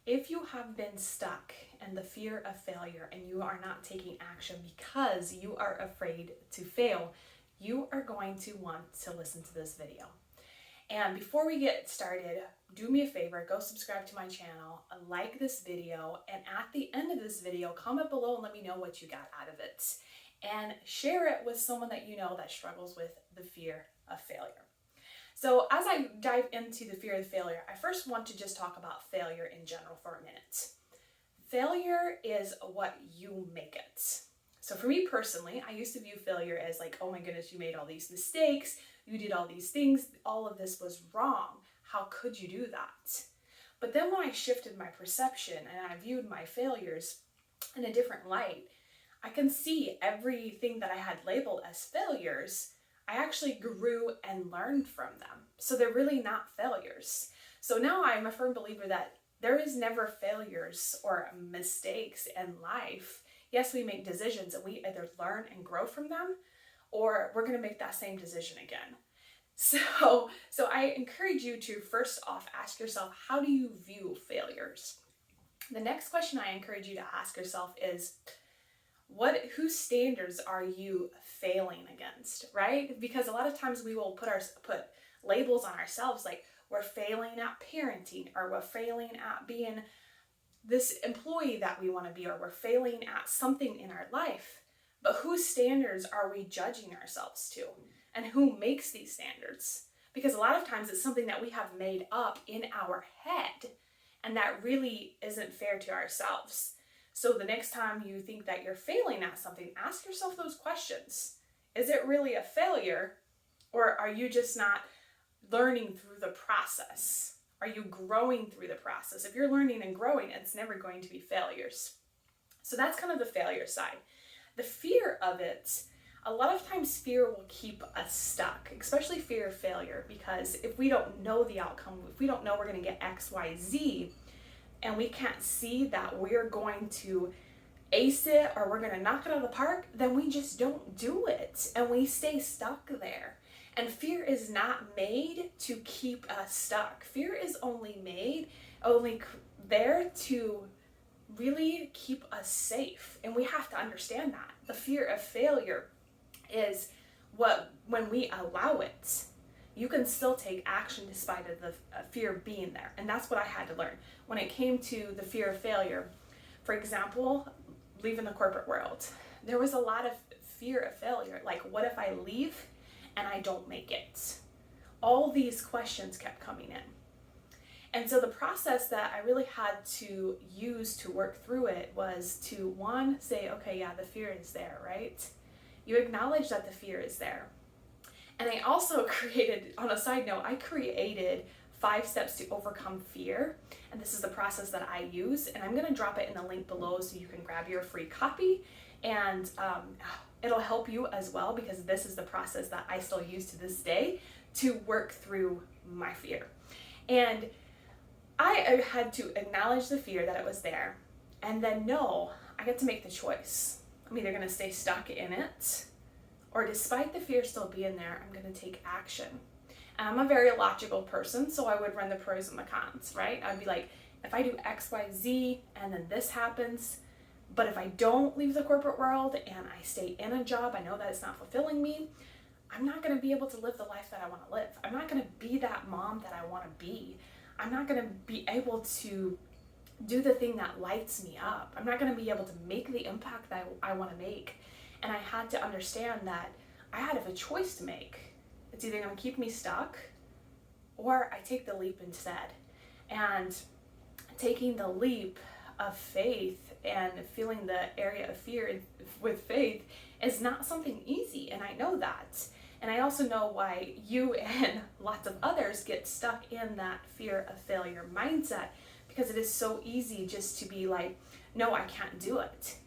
If you have been stuck in the fear of failure and you are not taking action because you are afraid to fail, you are going to want to listen to this video. And before we get started, do me a favor, go subscribe to my channel, like this video, and at the end of this video, comment below and let me know what you got out of it. And share it with someone that you know that struggles with the fear of failure. So as I dive into the fear of failure, I first want to just talk about failure in general for a minute. Failure is what you make it. So for me personally, I used to view failure as like, oh my goodness, you made all these mistakes, you did all these things, all of this was wrong. How could you do that? But then when I shifted my perception and I viewed my failures in a different light, I can see everything that I had labeled as failures, I actually grew and learned from them. So they're really not failures. So now I'm a firm believer that there is never failures or mistakes in life. Yes, we make decisions and we either learn and grow from them, or we're going to make that same decision again. So I encourage you to first off ask yourself, how do you view failures? The next question I encourage you to ask yourself is, whose standards are you failing against, right? Because a lot of times we will put labels on ourselves, like we're failing at parenting, or we're failing at being this employee that we want to be, or we're failing at something in our life. But whose standards are we judging ourselves to? And who makes these standards? Because a lot of times it's something that we have made up in our head, and that really isn't fair to ourselves. So the next time you think that you're failing at something, ask yourself those questions. Is it really a failure, or are you just not learning through the process? Are you growing through the process? If you're learning and growing, it's never going to be failures. So that's kind of the failure side. The fear of it, a lot of times fear will keep us stuck, especially fear of failure, because if we don't know the outcome, if we don't know we're going to get X, Y, Z, and we can't see that we're going to ace it or we're going to knock it out of the park, then we just don't do it and we stay stuck there. And fear is not made to keep us stuck. Fear is only there to really keep us safe. And we have to understand that. The fear of failure is when we allow it, you can still take action despite of the fear being there. And that's what I had to learn. When it came to the fear of failure, for example, leaving the corporate world, there was a lot of fear of failure. Like, what if I leave and I don't make it? All these questions kept coming in. And so the process that I really had to use to work through it was to, one, say, okay, yeah, the fear is there, right? You acknowledge that the fear is there. And I also created, on a side note, I created 5 steps to overcome fear. And this is the process that I use. And I'm going to drop it in the link below so you can grab your free copy. And it'll help you as well, because this is the process that I still use to this day to work through my fear. And I had to acknowledge the fear that it was there. And then know I get to make the choice. I'm either going to stay stuck in it, or despite the fear still being there, I'm going to take action. And I'm a very logical person, so I would run the pros and the cons, right? I'd be like, if I do X, Y, Z, and then this happens, but if I don't leave the corporate world and I stay in a job, I know that it's not fulfilling me, I'm not going to be able to live the life that I want to live. I'm not going to be that mom that I want to be. I'm not going to be able to do the thing that lights me up. I'm not going to be able to make the impact that I want to make. And I had to understand that I had a choice to make. It's either going to keep me stuck, or I take the leap instead. And taking the leap of faith and feeling the area of fear with faith is not something easy. And I know that. And I also know why you and lots of others get stuck in that fear of failure mindset, because it is so easy just to be like, no, I can't do it.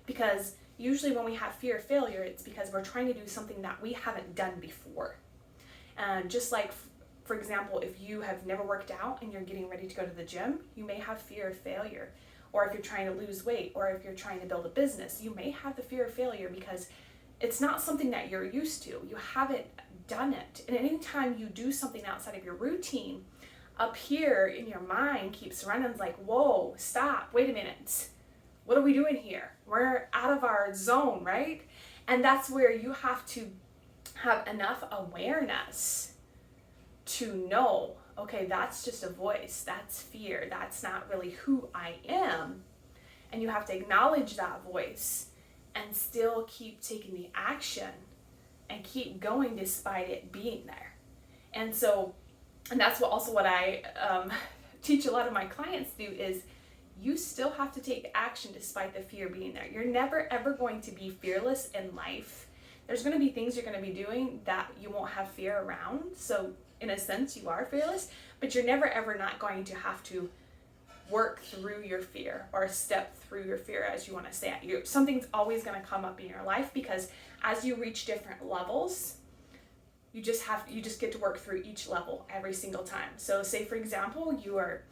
Because usually when we have fear of failure, it's because we're trying to do something that we haven't done before. And just like, for example, if you have never worked out and you're getting ready to go to the gym, you may have fear of failure. Or if you're trying to lose weight, or if you're trying to build a business, you may have the fear of failure because it's not something that you're used to. You haven't done it. And anytime you do something outside of your routine, up here in your mind keeps running. It's like, whoa, stop, wait a minute. What are we doing here? We're out of our zone, right? And that's where you have to have enough awareness to know, okay, that's just a voice, that's fear, that's not really who I am. And you have to acknowledge that voice and still keep taking the action and keep going despite it being there. And that's what I teach a lot of my clients do is you still have to take action despite the fear being there. You're never ever going to be fearless in life. There's going to be things you're going to be doing that you won't have fear around. So in a sense, you are fearless, but you're never ever not going to have to work through your fear or step through your fear, as you want to say it. Something's always going to come up in your life, because as you reach different levels, you just get to work through each level every single time. So say, for example, you are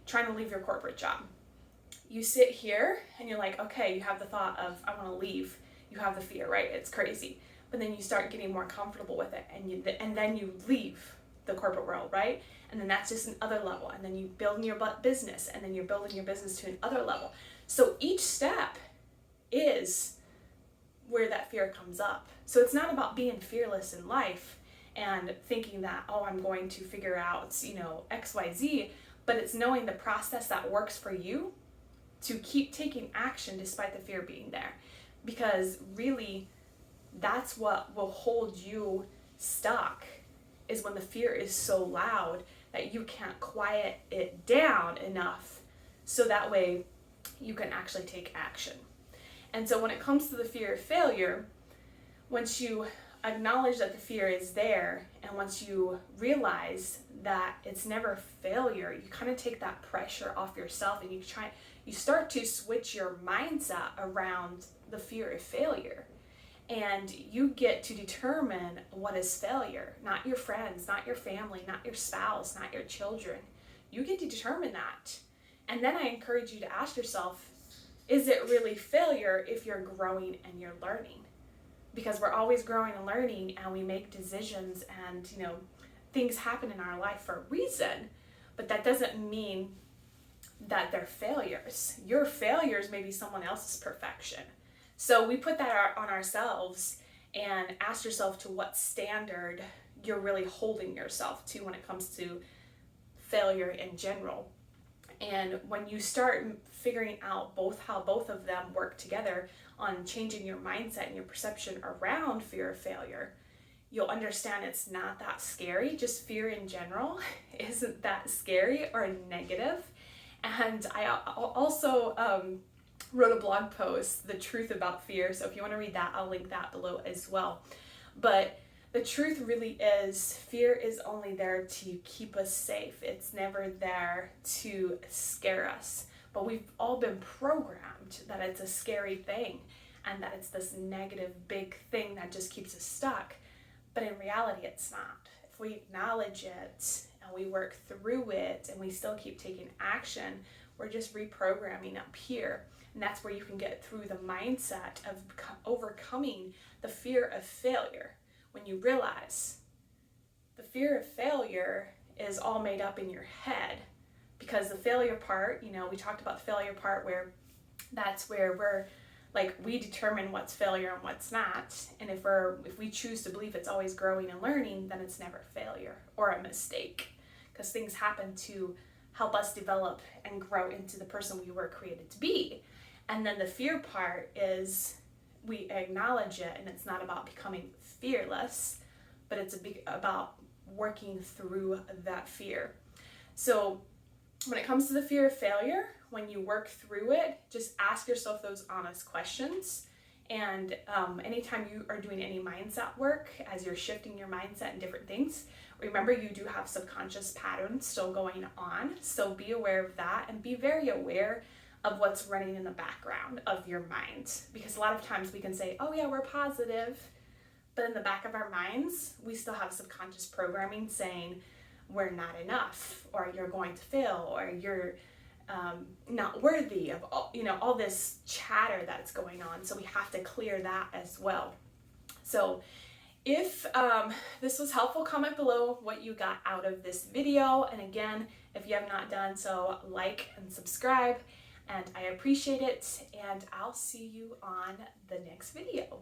trying to leave your corporate job. You sit here and you're like, okay, you have the thought of, I want to leave. You have the fear, right? It's crazy. But then you start getting more comfortable with it, and then you leave the corporate world, right? And then that's just another level. And then you build your business, and then you're building your business to another level. So each step is where that fear comes up. So it's not about being fearless in life and thinking that, oh, I'm going to figure out, X, Y, Z, but it's knowing the process that works for you to keep taking action despite the fear being there. Because really, that's what will hold you stuck, is when the fear is so loud that you can't quiet it down enough so that way you can actually take action. And so when it comes to the fear of failure, once you acknowledge that the fear is there, and once you realize that it's never failure, you kind of take that pressure off yourself, and you start to switch your mindset around the fear of failure. And you get to determine what is failure, not your friends, not your family, not your spouse, not your children. You get to determine that. And then I encourage you to ask yourself, is it really failure if you're growing and you're learning? Because we're always growing and learning, and we make decisions, and things happen in our life for a reason, but that doesn't mean that they're failures. Your failures may be someone else's perfection. So we put that on ourselves, and ask yourself to what standard you're really holding yourself to when it comes to failure in general. And when you start figuring out how both of them work together on changing your mindset and your perception around fear of failure, you'll understand it's not that scary. Just fear in general isn't that scary or negative. And I also wrote a blog post, The Truth About Fear. So if you want to read that, I'll link that below as well. But the truth really is, fear is only there to keep us safe. It's never there to scare us. But we've all been programmed that it's a scary thing, and that it's this negative big thing that just keeps us stuck. But in reality, it's not. If we acknowledge it and we work through it and we still keep taking action, we're just reprogramming up here. And that's where you can get through the mindset of overcoming the fear of failure. When you realize the fear of failure is all made up in your head, because the failure part, we talked about the failure part where that's where we're like, we determine what's failure and what's not. And if we choose to believe it's always growing and learning, then it's never failure or a mistake, because things happen to help us develop and grow into the person we were created to be. And then the fear part is we acknowledge it, and it's not about becoming fearless, but it's about working through that fear. So when it comes to the fear of failure, when you work through it, just ask yourself those honest questions. And anytime you are doing any mindset work, as you're shifting your mindset and different things, remember you do have subconscious patterns still going on. So be aware of that, and be very aware of what's running in the background of your mind. Because a lot of times we can say, oh yeah, we're positive, but in the back of our minds, we still have subconscious programming saying we're not enough, or you're going to fail, or you're not worthy of all this chatter that's going on. So we have to clear that as well. So if this was helpful, comment below what you got out of this video. And again, If you have not done so, like and subscribe, and I appreciate it, and I'll see you on the next video.